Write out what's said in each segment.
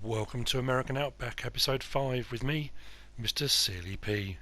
Welcome to American Outback, episode 5 with me, MrSealyp.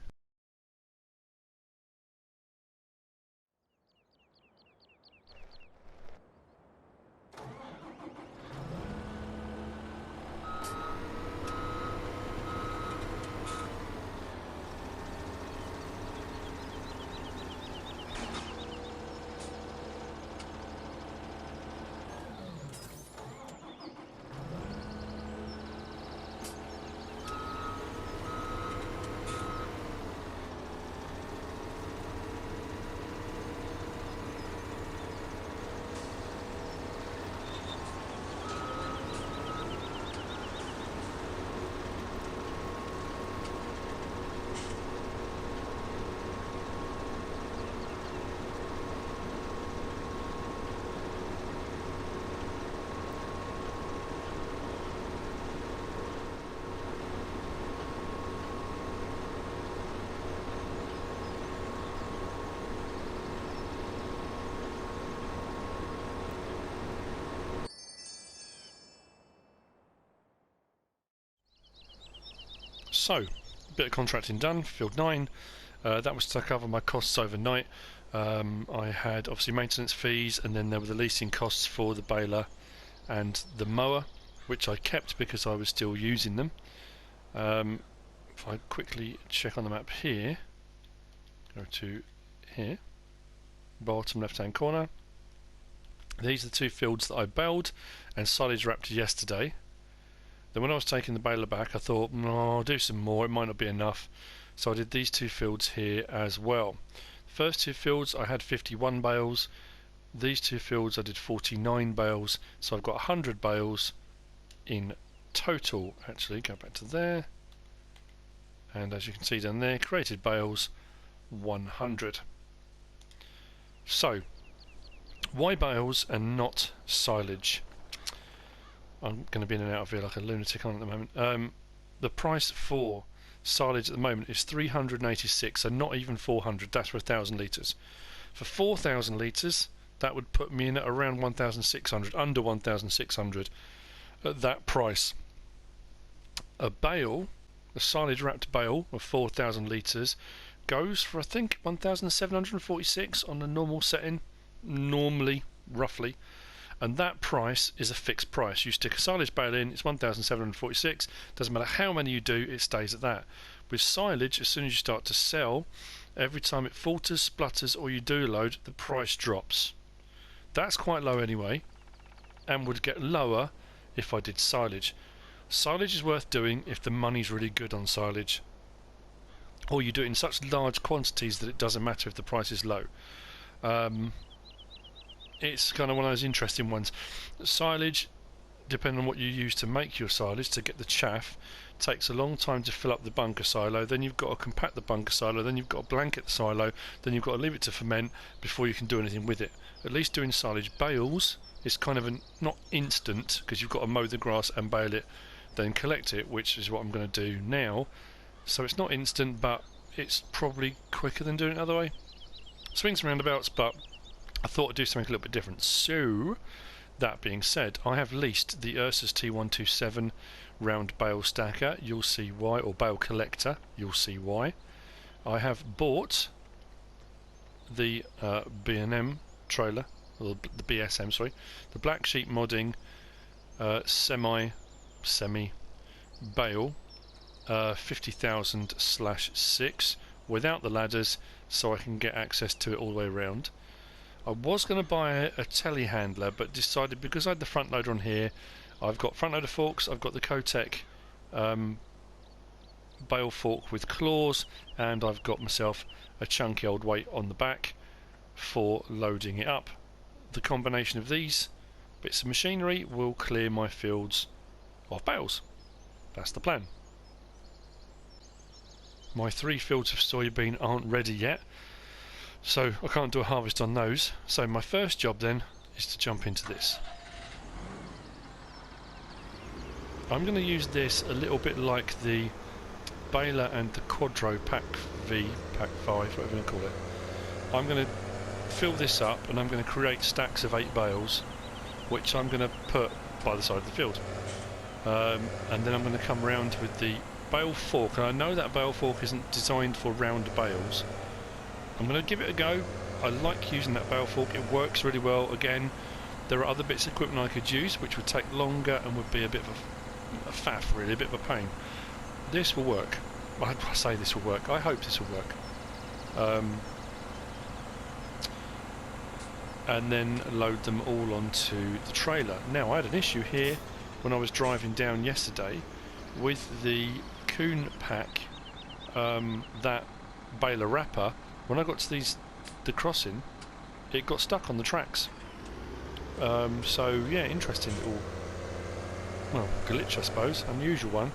So, a bit of contracting done, field 9. That was to cover my costs overnight. I had obviously maintenance fees, and then there were the leasing costs for the baler and the mower, which I kept because I was still using them. If I quickly check on the map here, go to here, bottom left hand corner. These are the two fields that I baled and silage wrapped yesterday. Then when I was taking the baler back, I thought, no, I'll do some more, it might not be enough. So I did these two fields here as well. The first two fields I had 51 bales. These two fields I did 49 bales. So I've got 100 bales in total. Actually, go back to there. And as you can see down there, created bales 100. So, why bales and not silage? I'm going to be in and out of here like a lunatic on at the moment. The price for silage at the moment is 386, so not even 400. That's for 1,000 litres. For 4,000 litres, that would put me in at around 1,600, under 1,600 at that price. A bale, a silage wrapped bale of 4,000 litres, goes for I think 1,746 on a normal setting, normally, roughly. And that price is a fixed price. You stick a silage bale in, it's 1,746. Doesn't matter how many you do, it stays at that. With silage, as soon as you start to sell, every time it falters, splutters, or you do load, the price drops. That's quite low anyway, and would get lower if I did silage. Silage is worth doing if the money's really good on silage, or you do it in such large quantities that it doesn't matter if the price is low. It's kind of one of those interesting ones. Silage, depending on what you use to make your silage, to get the chaff, takes a long time to fill up the bunker silo. Then you've got to compact the bunker silo, then you've got to blanket the silo, then you've got to leave it to ferment before you can do anything with it. At least doing silage bales is kind of not instant, because you've got to mow the grass and bale it, then collect it, which is what I'm going to do now. So it's not instant, but it's probably quicker than doing it the other way. Swings and roundabouts, but I thought I'd do something a little bit different. So, that being said, I have leased the Ursus T-127 round bale stacker. You'll see why, or bale collector. You'll see why. I have bought the B&M trailer, or the BSM, sorry, the Black Sheep Modding Semi-Bale 50,000/6 without the ladders, so I can get access to it all the way around. I was going to buy a telehandler, but decided because I had the front loader on here, I've got front loader forks, I've got the Cotech bale fork with claws, and I've got myself a chunky old weight on the back for loading it up. The combination of these bits of machinery will clear my fields of bales. That's the plan. My 3 fields of soybean aren't ready yet, so I can't do a harvest on those. So my first job then is to jump into this. I'm going to use this a little bit like the baler and the Quadro Pack V, Pack 5, whatever you call it. I'm going to fill this up and I'm going to create stacks of 8 bales, which I'm going to put by the side of the field. and then I'm going to come round with the bale fork, and I know that bale fork isn't designed for round bales. I'm going to give it a go. I like using that bale fork, it works really well. Again, there are other bits of equipment I could use which would take longer and would be a bit of a faff, really, a bit of a pain. This will work. I say this will work, I hope this will work. And then load them all onto the trailer. Now, I had an issue here when I was driving down yesterday with the Coon pack, that baler wrapper. When I got to the crossing, it got stuck on the tracks. So yeah, interesting little, well, glitch I suppose, unusual one.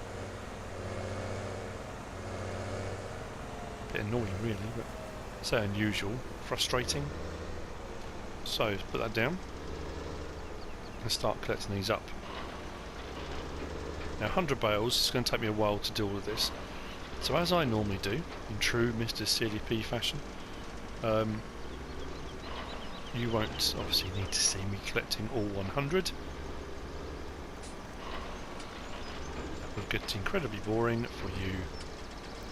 Bit annoying really, but say unusual, frustrating. So let's put that down and start collecting these up. Now 100 bales, it's going to take me a while to do all of this. So as I normally do, in true MrSealyp fashion, you won't obviously need to see me collecting all 100. That will get incredibly boring for you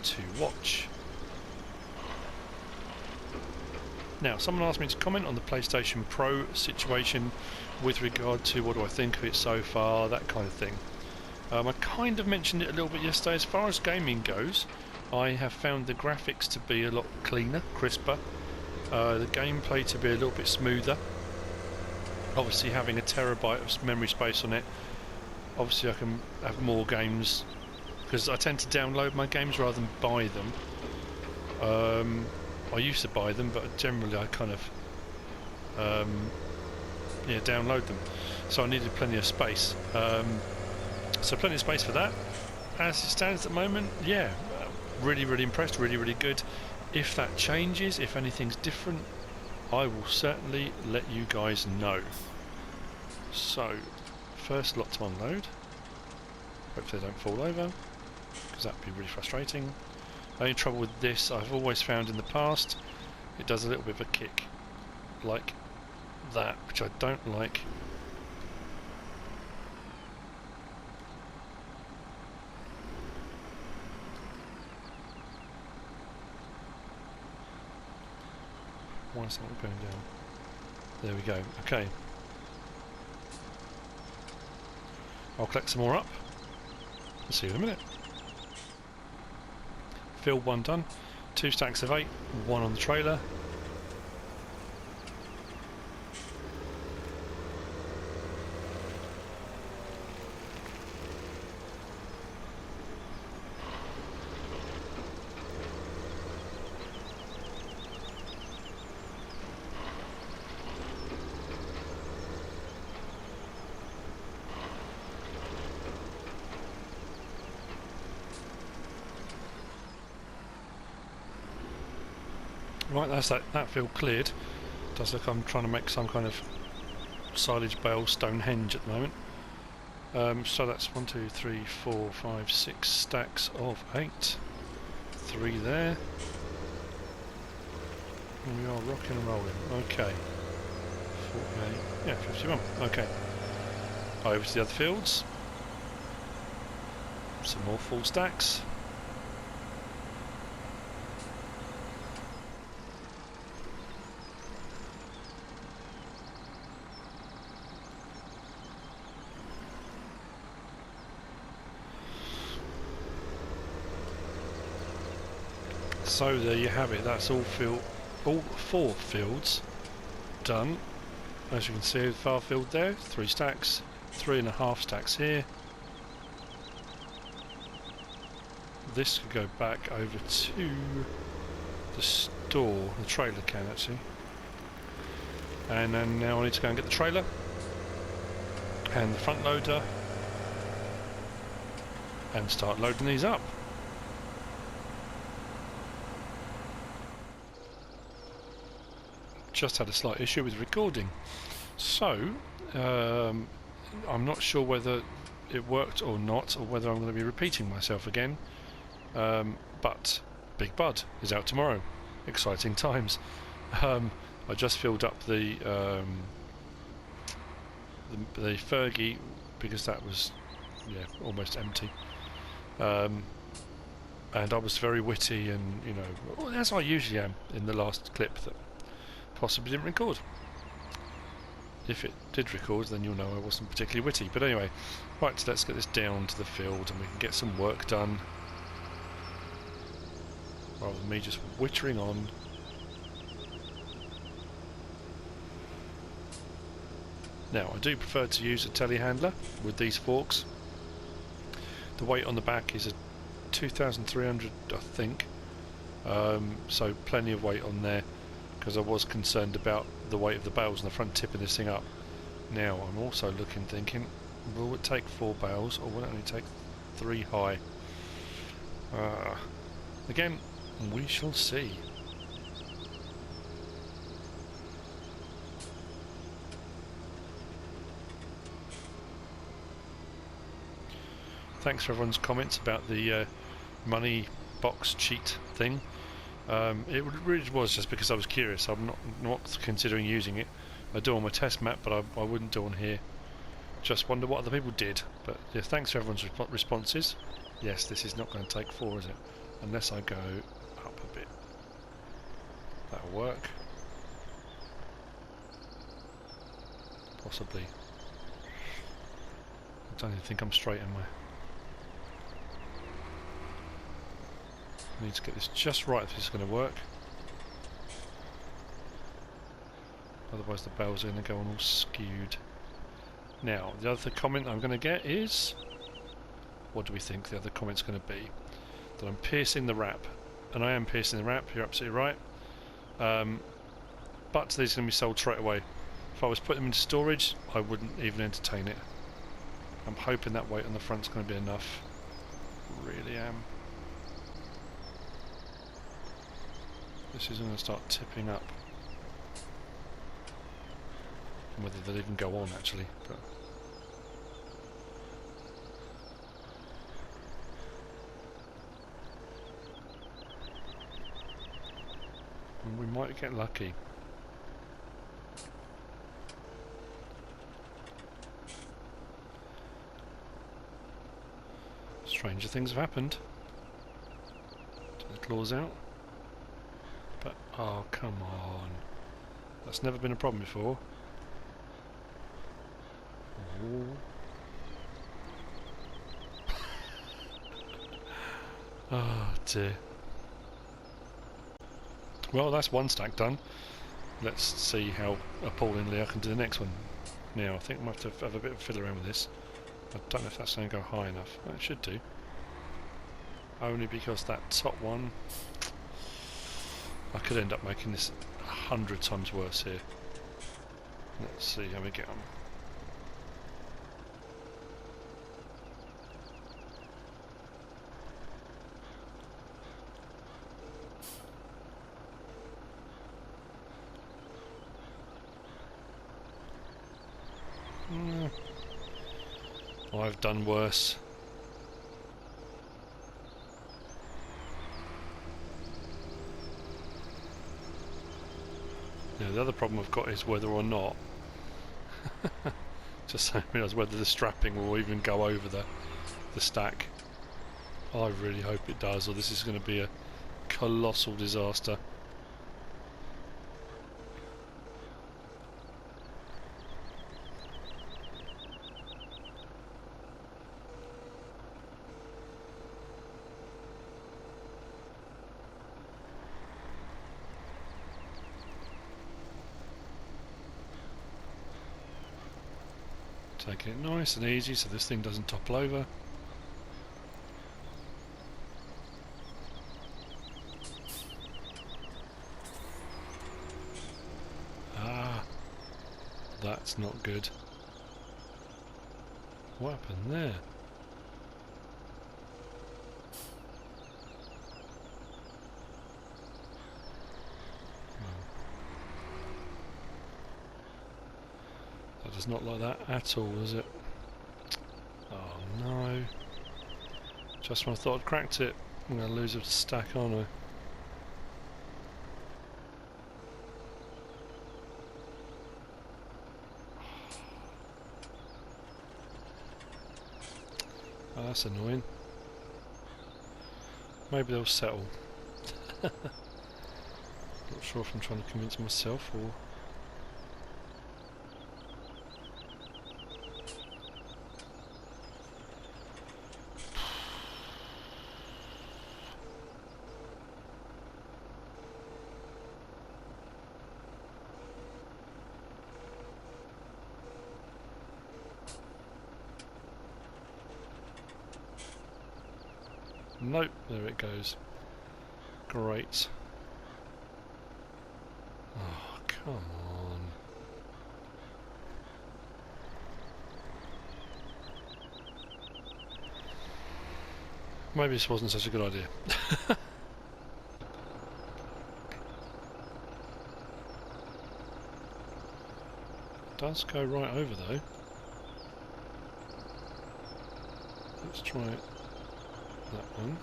to watch. Now, someone asked me to comment on the PlayStation Pro situation with regard to what do I think of it so far, that kind of thing. I kind of mentioned it a little bit yesterday. As far as gaming goes, I have found the graphics to be a lot cleaner, crisper, the gameplay to be a little bit smoother. Obviously having a terabyte of memory space on it, obviously I can have more games, because I tend to download my games rather than buy them. I used to buy them, but generally I kind of yeah, download them, so I needed plenty of space. So plenty of space for that. As it stands at the moment, yeah, really impressed, really good. If that changes, if anything's different, I will certainly let you guys know. So, first lot to unload. Hopefully they don't fall over, because that would be really frustrating. The only trouble with this, I've always found in the past, it does a little bit of a kick, like that, which I don't like. Why is that not going down? There we go. Okay. I'll collect some more up. I'll see you in a minute. Field 1 done. 2 stacks of 8, 1 on the trailer. Right, that's that field cleared. Does look I'm trying to make some kind of silage bale Stonehenge at the moment. So that's 1, 2, 3, 4, 5, 6 stacks of 8. 3 there. And we are rocking and rolling. Okay. 48. Yeah, 51. Okay. Over to the other fields. Some more full stacks. So there you have it, that's all 4 fields done. As you can see, the far field there, 3 stacks, 3.5 stacks here. This could go back over to the store, the trailer can actually. And then now I need to go and get the trailer and the front loader and start loading these up. Just had a slight issue with recording, so I'm not sure whether it worked or not, or whether I'm going to be repeating myself again, but Big Bud is out tomorrow. Exciting times. I just filled up the Fergie, because that was yeah, almost empty. And I was very witty, and you know, as I usually am in the last clip that possibly didn't record. If it did record, then you'll know I wasn't particularly witty. But anyway, right, so let's get this down to the field and we can get some work done, rather than me just wittering on. Now, I do prefer to use a telehandler with these forks. The weight on the back is a 2,300, I think, so plenty of weight on there, because I was concerned about the weight of the bales on the front tipping this thing up. Now, I'm also thinking, will it take 4 bales, or will it only take 3 high? Again, we shall see. Thanks for everyone's comments about the money box cheat thing. It really was just because I was curious. I'm not considering using it. I do on my test map, but I wouldn't do on here. Just wonder what other people did. But yeah, thanks for everyone's responses. Yes, this is not going to take 4, is it? Unless I go up a bit. That'll work. Possibly. I don't even think I'm straight, am I? I need to get this just right if this is going to work. Otherwise the bales are going to go on all skewed. Now, the other comment I'm going to get is... what do we think the other comment's going to be? That I'm piercing the wrap. And I am piercing the wrap, you're absolutely right. But these are going to be sold straight away. If I was putting them into storage, I wouldn't even entertain it. I'm hoping that weight on the front's going to be enough. Really am. This is going to start tipping up. Whether they'll even go on, actually. But we might get lucky. Stranger things have happened. Take the claws out. But, oh, come on. That's never been a problem before. Oh dear. Well, that's one stack done. Let's see how appallingly I can do the next one. Now, I think I might have to have a bit of a fiddle around with this. I don't know if that's going to go high enough. Well, it should do. Only because that top one... I could end up making this 100 times worse here. Let's see how we get on. I've done worse. Yeah, the other problem I've got is whether or not just so I realise whether the strapping will even go over the stack. I really hope it does, or this is going to be a colossal disaster. Taking it nice and easy so this thing doesn't topple over. Ah, that's not good. What happened there? Does not like that at all, does it? Oh no. Just when I thought I'd cracked it, I'm going to lose a stack, aren't I? that's annoying. Maybe they'll settle. Not sure if I'm trying to convince myself or... Nope, there it goes. Great. Oh, come on. Maybe this wasn't such a good idea. Does go right over though. Let's try it. That one.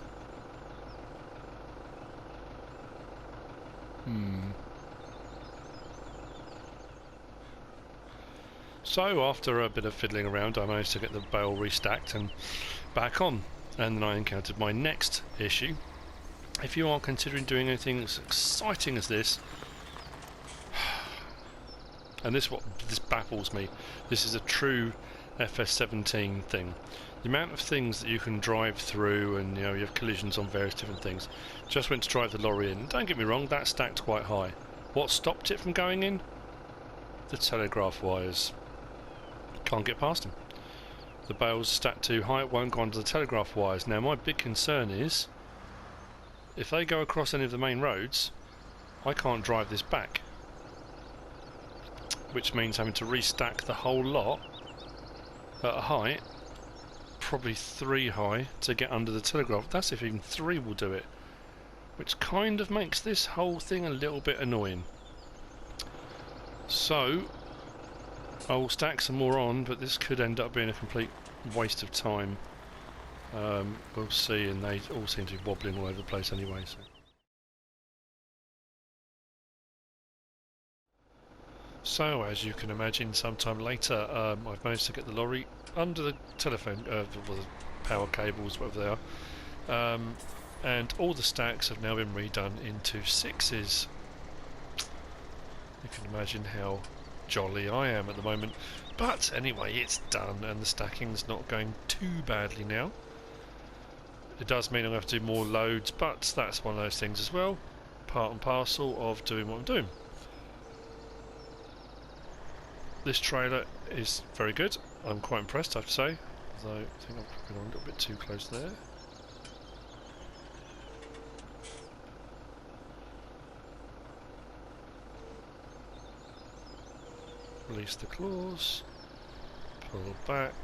So after a bit of fiddling around, I managed to get the bale restacked and back on, and then I encountered my next issue. If you are considering doing anything as exciting as this, and this baffles me, this is a true FS17 thing. The amount of things that you can drive through, and you know, you have collisions on various different things. Just went to drive the lorry in. Don't get me wrong, that stacked quite high. What stopped it from going in? The telegraph wires. Can't get past them. The bales stacked too high, it won't go under the telegraph wires. Now my big concern is, if they go across any of the main roads, I can't drive this back. Which means having to restack the whole lot at a height, probably 3 high, to get under the telegraph. That's if even 3 will do it. Which kind of makes this whole thing a little bit annoying. So, I will stack some more on, but this could end up being a complete waste of time. We'll see, and they all seem to be wobbling all over the place anyway. So as you can imagine, sometime later, I've managed to get the lorry under the telephone, the power cables, whatever they are, and all the stacks have now been redone into 6s. You can imagine how jolly I am at the moment. But anyway, it's done, and the stacking's not going too badly now. It does mean I'm going to have to do more loads, but that's one of those things as well, part and parcel of doing what I'm doing. This trailer is very good. I'm quite impressed, I have to say. Although I think I've been on a little bit too close there. Release the claws. Pull back.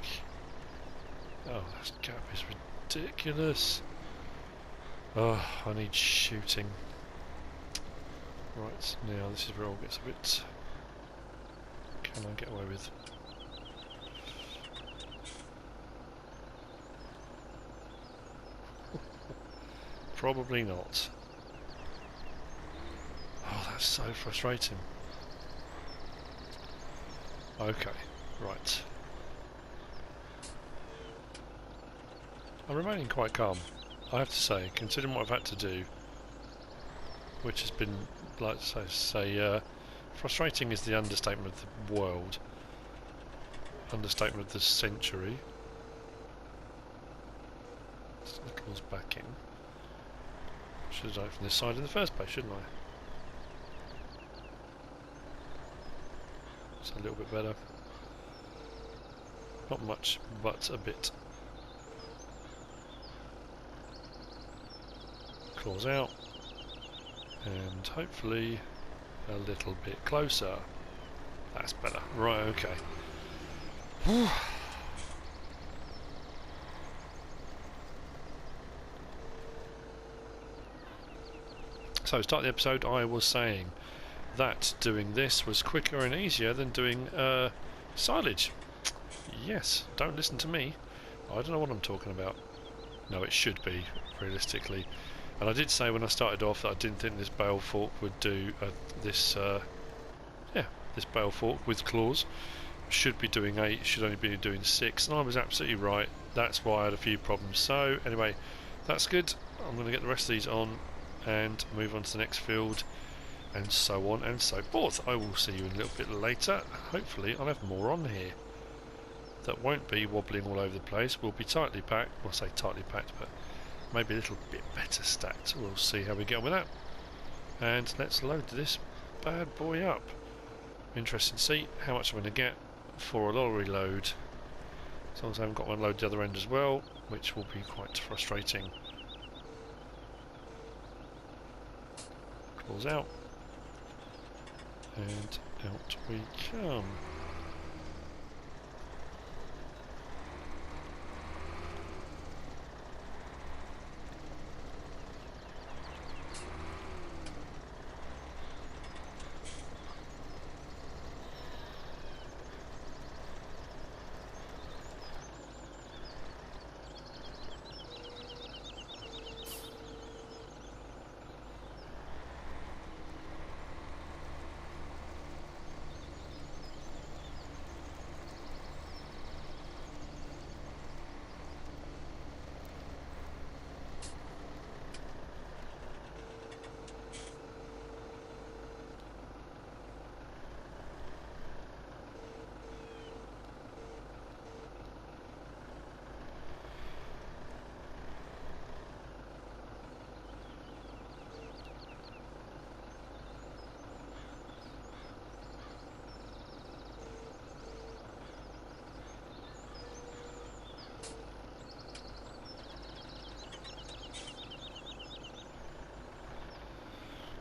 Oh, this gap is ridiculous. Oh, I need shooting. Right, now this is where it all gets a bit... Can I get away with? Probably not. Oh, that's so frustrating. Okay, right. I'm remaining quite calm, I have to say, considering what I've had to do, which has been, like I say, frustrating is the understatement of the world. Understatement of the century. Knuckles back in. Should have done it from this side in the first place, shouldn't I? It's a little bit better. Not much, but a bit. Claws out. And hopefully a little bit closer. That's better. Right, okay. So, start the episode, I was saying that doing this was quicker and easier than doing silage. Yes, don't listen to me. I don't know what I'm talking about. No, it should be, realistically. And I did say when I started off that I didn't think this bale fork would do this bale fork with claws. should be doing 8, should only be doing 6, and I was absolutely right. That's why I had a few problems. So anyway, that's good. I'm going to get the rest of these on and move on to the next field, and so on and so forth. I will see you in a little bit later. Hopefully I'll have more on here that won't be wobbling all over the place. We'll be tightly packed. Well, I say tightly packed, but maybe a little bit better stacked. We'll see how we get on with that. And let's load this bad boy up. Interesting to see how much I'm going to get for a lorry load, as long as I haven't got one load the other end as well, which will be quite frustrating. Claws out, and out we come.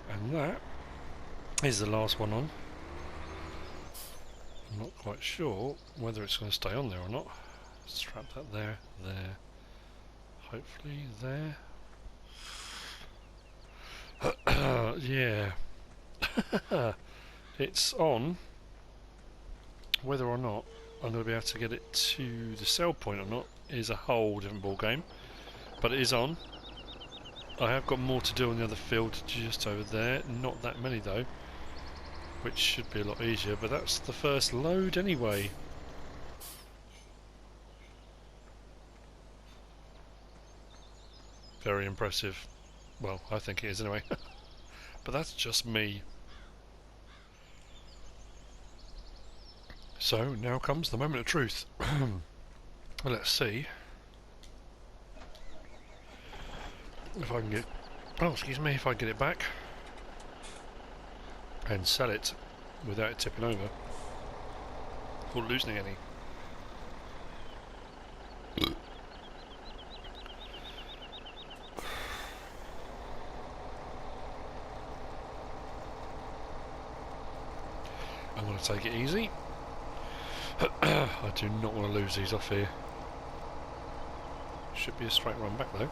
And that is the last one on. I'm not quite sure whether it's going to stay on there or not. Strap that there, there, hopefully there. Yeah. It's on. Whether or not I'm going to be able to get it to the sell point or not is a whole different ball game. But it is on. I have got more to do on the other field just over there. Not that many though, which should be a lot easier. But that's the first load anyway. Very impressive. Well, I think it is anyway. But that's just me. So now comes the moment of truth. Well, let's see if I can get, oh excuse me, if I can get it back and sell it without it tipping over or losing any. I'm going to take it easy. I do not want to lose these off here. Should be a straight run back though.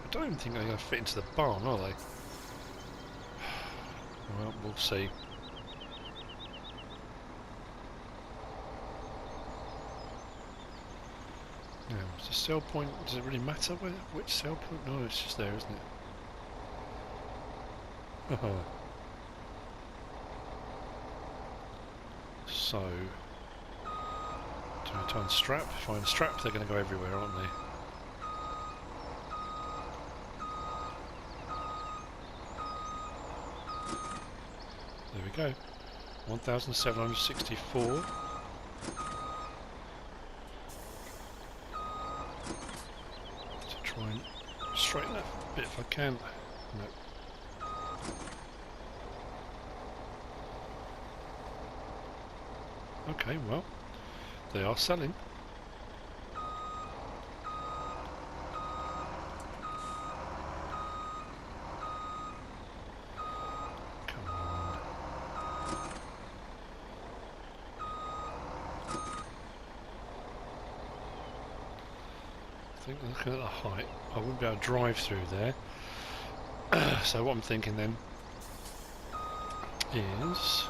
I don't even think they're going to fit into the barn, are they? Well, we'll see. Now, is the sell point, does it really matter which sell point? No, it's just there, isn't it? So, do I try and strap? If I unstrap, they're going to go everywhere, aren't they? There we go. 1,764. Try and straighten that a bit if I can. No. Okay, well, they are selling. Come on. I think looking at the height, I wouldn't be able to drive through there. So what I'm thinking then is,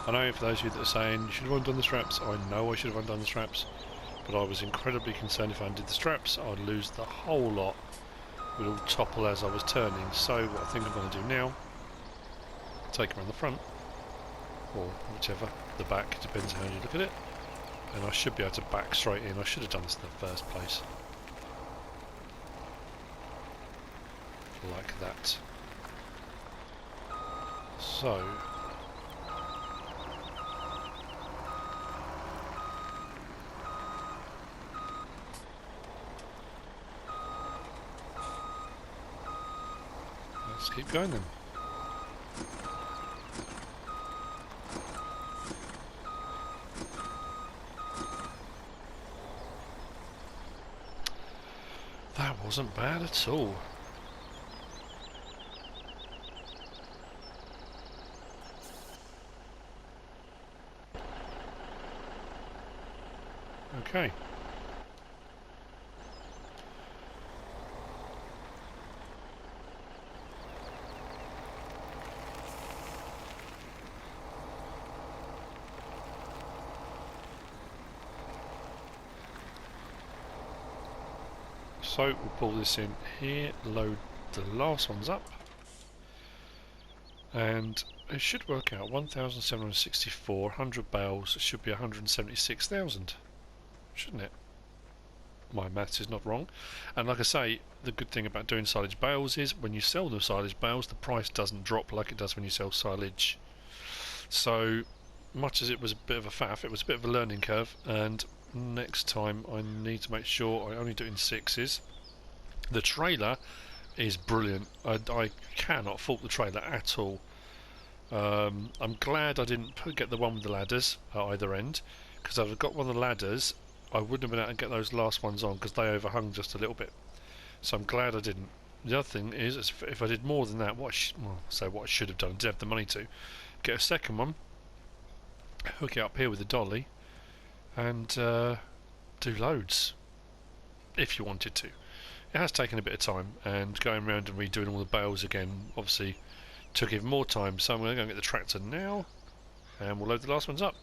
I know for those of you that are saying you should have undone the straps, I know I should have undone the straps, but I was incredibly concerned if I undid the straps I'd lose the whole lot would all topple as I was turning. So what I think I'm going to do now, take them around the front, or whichever, the back, depends how you look at it, and I should be able to back straight in. I should have done this in the first place. Like that. So let's keep going then. That wasn't bad at all. Okay. So we'll pull this in here, load the last ones up, and it should work out 1,764, 100 bales should be 176,000, shouldn't it? My maths is not wrong. And like I say, the good thing about doing silage bales is when you sell the silage bales, the price doesn't drop like it does when you sell silage. So much as it was a bit of a faff, it was a bit of a learning curve, and next time I need to make sure I only do it in sixes. The trailer is brilliant. I cannot fault the trailer at all. I'm glad I didn't get the one with the ladders at either end, because if I'd got one of the ladders I wouldn't have been able to get those last ones on because they overhung just a little bit. So I'm glad I didn't. The other thing is if I did more than that, what I should have done, I did have the money to get a second one, hook it up here with the dolly, and do loads if you wanted to. It has taken a bit of time, and going around and redoing all the bales again obviously took even more time, so I'm going to go and get the tractor now and we'll load the last ones up.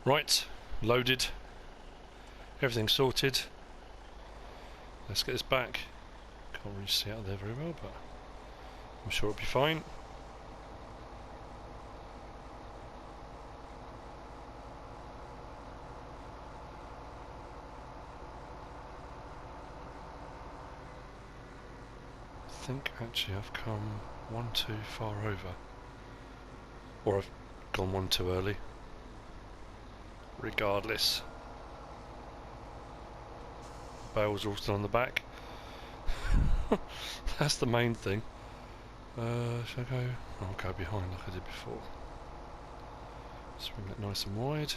Right, loaded, everything sorted. Let's get this back. Can't really see out there very well, but I'm sure it'll be fine. I think actually I've come one too far over, or I've gone one too early. Regardless, bales are all still on the back. That's the main thing. Should I go? I'll go behind like I did before. Swing that nice and wide.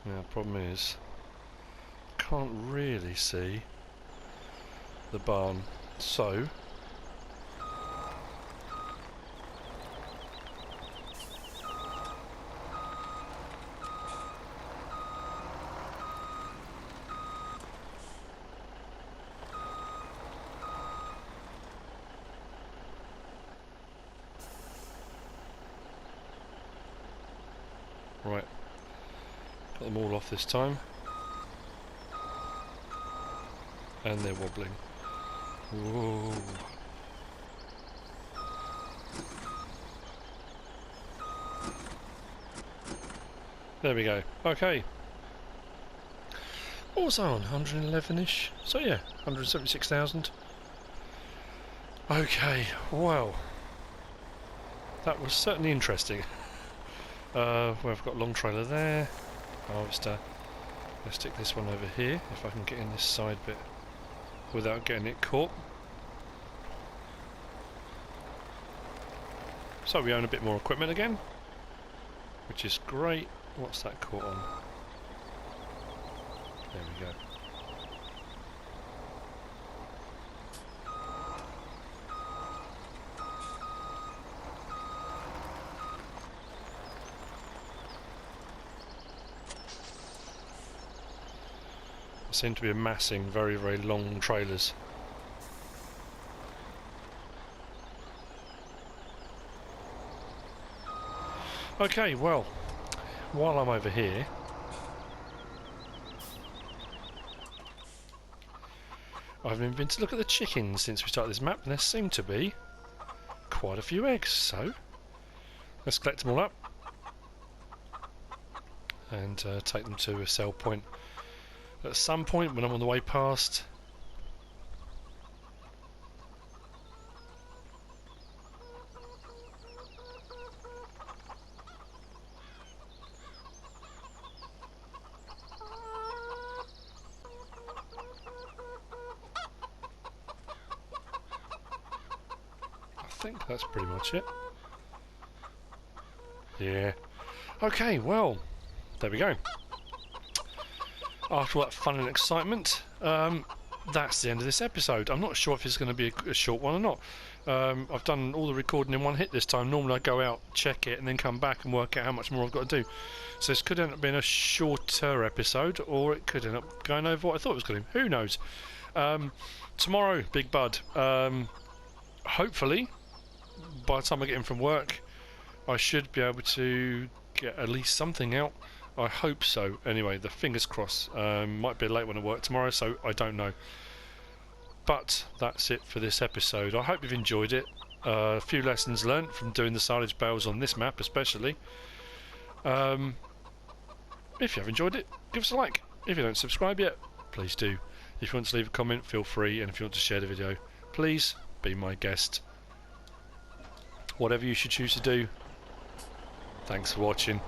Now, the problem is, can't really see the barn, so right, got them all off this time, and they're wobbling. Whoa. There we go. Okay. What was I on? 111-ish? So yeah, 176,000. Okay, well, that was certainly interesting. We've got a long trailer there. Harvester. Let's stick this one over here, if I can get in this side bit without getting it caught. So we own a bit more equipment again, which is great. What's that caught on? There we go. Seem to be amassing very, very long trailers. Okay, well, while I'm over here, I've been to look at the chickens since we started this map, and there seem to be quite a few eggs, so let's collect them all up and take them to a sell point at some point when I'm on the way past. I think that's pretty much it. Yeah. Okay, well, there we go. After all that fun and excitement, that's the end of this episode. I'm not sure if it's going to be a short one or not. I've done all the recording in one hit this time. Normally I go out, check it, and then come back and work out how much more I've got to do. So this could end up being a shorter episode, or it could end up going over what I thought it was going to be. Who knows? Tomorrow, Big Bud. Hopefully, by the time I get in from work, I should be able to get at least something out. I hope so. Anyway, the fingers crossed. Might be a late one at work tomorrow, so I don't know. But that's it for this episode. I hope you've enjoyed it. A few lessons learnt from doing the silage bales on this map especially. If you have enjoyed it, give us a like. If you don't subscribe yet, please do. If you want to leave a comment, feel free, and if you want to share the video, please be my guest. Whatever you should choose to do, thanks for watching.